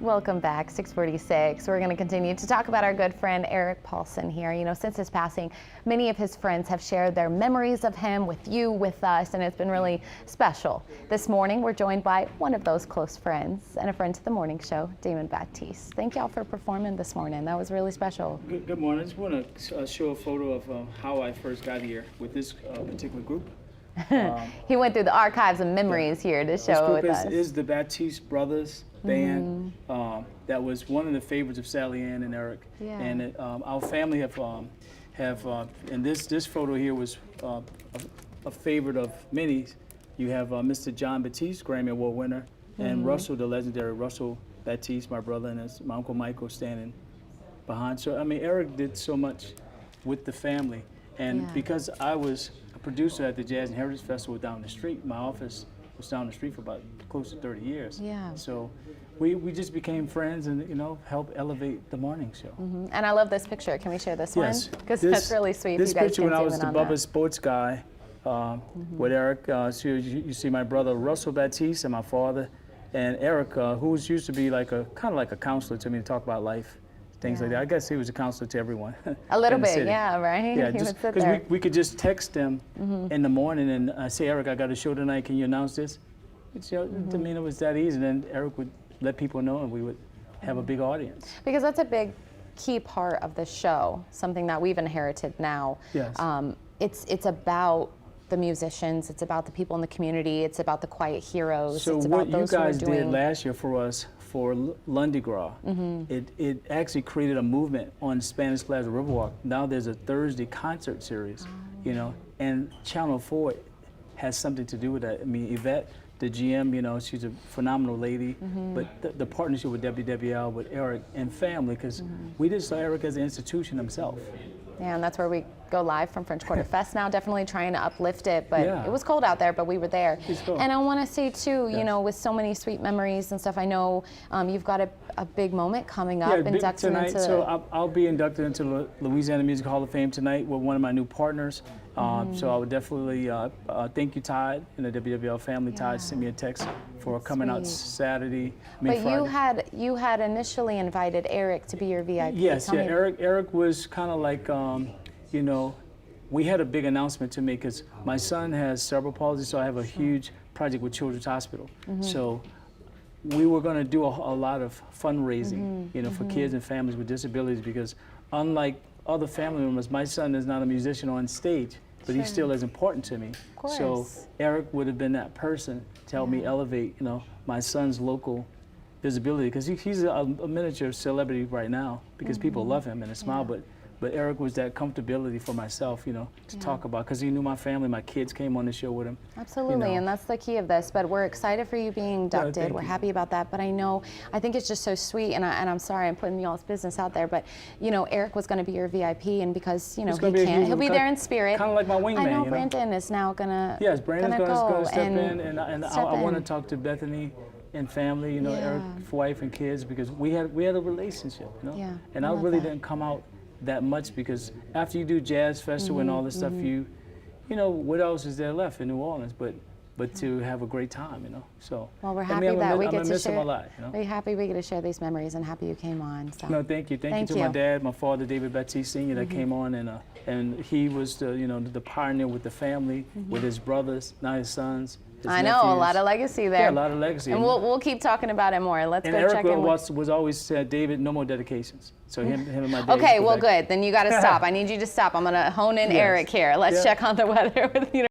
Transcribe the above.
Welcome back, 646. We're going to continue to talk about our good friend Eric Paulsen here. You know, since his passing, many of his friends have shared their memories of him with you, with us, and it's been really special. This morning, we're joined by one of those close friends and a friend to the morning show, Damon Batiste. Thank y'all for performing this morning. That was really special. Good morning. I just want to show a photo of how I first got here with this particular group. He went through the archives of memories here to show it with us. This is the Batiste brothers band. That was one of the favorites of Sally Ann and Eric. Yeah. And our family have and this photo here was a favorite of many. You have Mr. John Batiste, Grammy Award winner, and Russell, the legendary Russell Batiste, my brother, and my Uncle Michael standing behind. So I mean, Eric did so much with the family, and because I was a producer at the Jazz and Heritage Festival down the street, my office was down the street for about close to 30 years. Yeah. So we just became friends and, you know, helped elevate the morning show. And I love this picture. Can we share this Yes. one? Because that's really sweet. This you guys picture can when I zoom was in the on Bubba that. Sports guy with Eric. So you see my brother Russell Batiste and my father, and Eric, who used to be like kind of like a counselor to me to talk about life, things like that. I guess he was a counselor to everyone. A little in the bit, city. yeah, right? Yeah, He just would sit because there. we could just text them in the morning and say, Eric, I got a show tonight. Can you announce this? It's, you know, to me, it was that easy. And then Eric would let people know, and we would have a big audience. Because that's a big key part of the show, something that we've inherited now. Yes. It's about the musicians, it's about the people in the community, it's about the quiet heroes, So it's about what you those who are guys did doing. last year for us for Lundi Gras, it actually created a movement on Spanish Plaza Riverwalk. Now there's a Thursday concert series, you know, and Channel 4 has something to do with that. I mean, Yvette, the GM, you know, she's a phenomenal lady, but the partnership with WWL, with Eric and family, because we just saw Eric as an institution himself. Yeah, and that's where we go live from French Quarter Fest now, definitely trying to uplift it, but Yeah. it was cold out there, but we were there. It's cold. And I want to say too, you Yes. know, with so many sweet memories and stuff, I know you've got a big moment coming up, Yeah, big inducting tonight. into... So I'll be inducted into the Louisiana Music Hall of Fame tonight with one of my new partners. So I would definitely thank you, Todd, and the WWL family. Todd sent me a text for coming out Saturday. But Friday. you had initially invited Eric to be your VIP. Yes, Tell yeah. me. Eric was kind of like, you know, we had a big announcement to make because my son has cerebral palsy, so I have a huge project with Children's Hospital. So we were going to do a lot of fundraising, you know, for kids and families with disabilities, because unlike other family members, my son is not a musician on stage, but he's still as important to me. Of course. So Eric would have been that person to help me elevate, you know, my son's local visibility, because he's a miniature celebrity right now, because people love him and his smile, but Eric was that comfortability for myself, you know, to talk about, because he knew my family, my kids came on the show with him. Absolutely, you know. and that's the key of this. But we're excited for you being inducted. thank We're you. happy about that. But I think it's just so sweet, and I'm sorry I'm putting y'all's business out there, but you know, Eric was going to be your VIP, and because you know he'll be there in spirit. Kind of like my wingman, I know you know? Brandon is now gonna. Yes, Brandon's going to step in, and step I want to in. talk to Bethany and family, you know, Eric's wife and kids, because we had a relationship, you know. Yeah, And I I love really that. didn't come out that much, because after you do Jazz Festival and all this stuff, you know, what else is there left in New Orleans but to have a great time, you know. So Well, we're I happy mean, that we I'm get gonna to miss him share. a lot, you know. We're happy we get to share these memories, and happy you came on. So. No, thank you to my dad, my father, David Batiste Sr., that came on, and he was the, you know, the pioneer with the family, with his brothers, now his sons. His I know, a nephews. lot of legacy there. Yeah, a lot of legacy. And we'll keep talking about it more. Let's And go Eric check in. was always said, David, no more dedications. So him and my dad. Okay, well, good. Then you got to stop. I need you to stop. I'm going to hone in Yes. Eric here. Let's check on the weather with you.